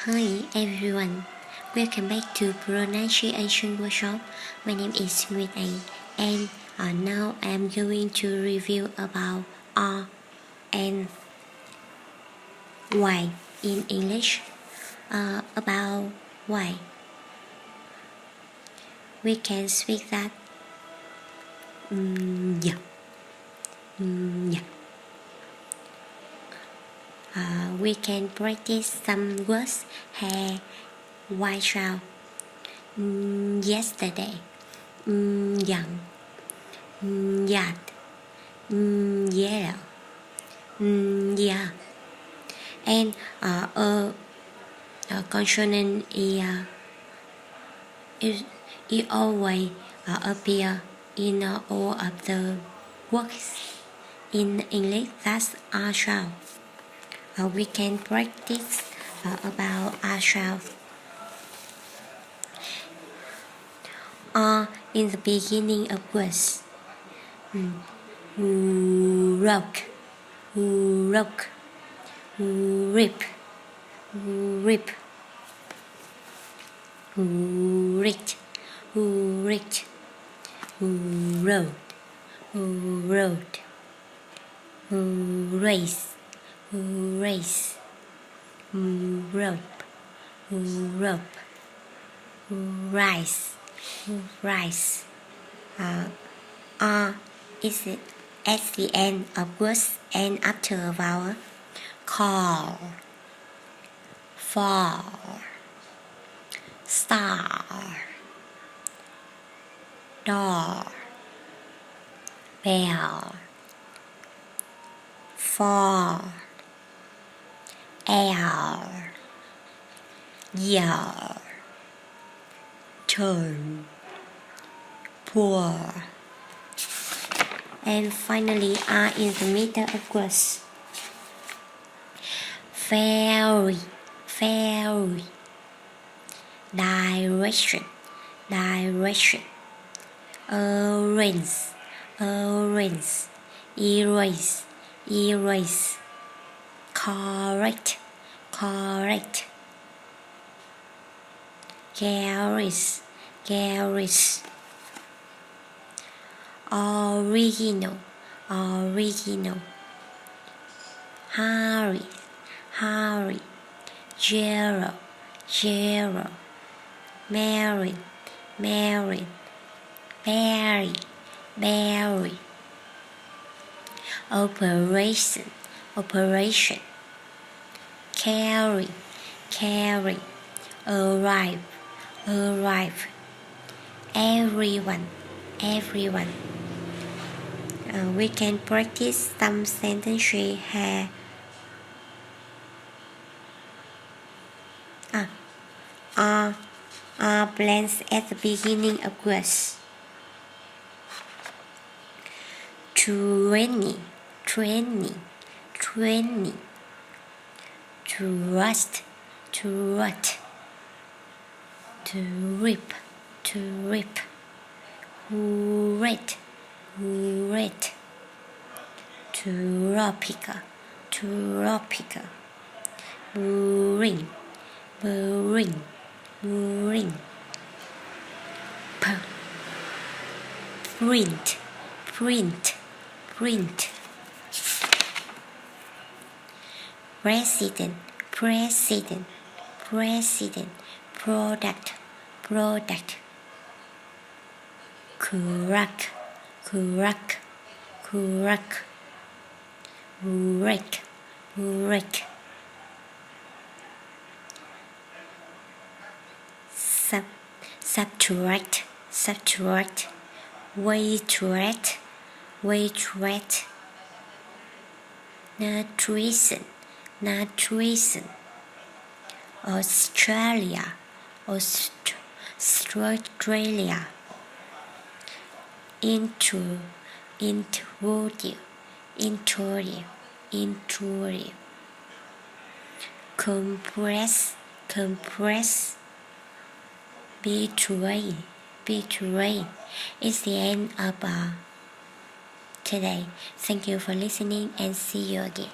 Hi everyone, welcome back to Pronunciation Workshop. My name is Nguyệt Anh and now I'm going to review about R and Y in English. About Y, we can speak that yeah. We can practice some words here. Why child? Yesterday. Young. Yard. Yellow. Yeah. And consonant it always appear in all of the words in English. That's R sound. We can practice about R sound. R in the beginning of words. Rock, rock, rip, rip, rich, rich, road, road, race, race, rope, rope, rice, rice. R is at the end of words and after a vowel. Call, fall, star, door, bell, fall, air, year, turn, pour. And finally, R in the middle of words. Ferry, ferry, direction, direction, orange, orange, erase, erase, correct, correct, garage, garage, original, original, hurry, hurry, zero, zero, married, married, berry, berry, operation, operation, carry, carry, arrive, arrive, everyone, everyone. We can practice some sentences here. R blends at the beginning of words. 20, 20, 20. To rust, to rot. To rip, to rip. Red, red. Tropical, tropical. Ring, ring, ring. Print, print, print. President, president, president. Product, product. Crack, crack, crack. Wreck, wreck. Subtract, subtract. Waitress, waitress. Nutrition, nutrition. Australia, Australia. Interior, interior. Compress, compress. Betray, betray. It's the end of today. Thank you for listening and see you again.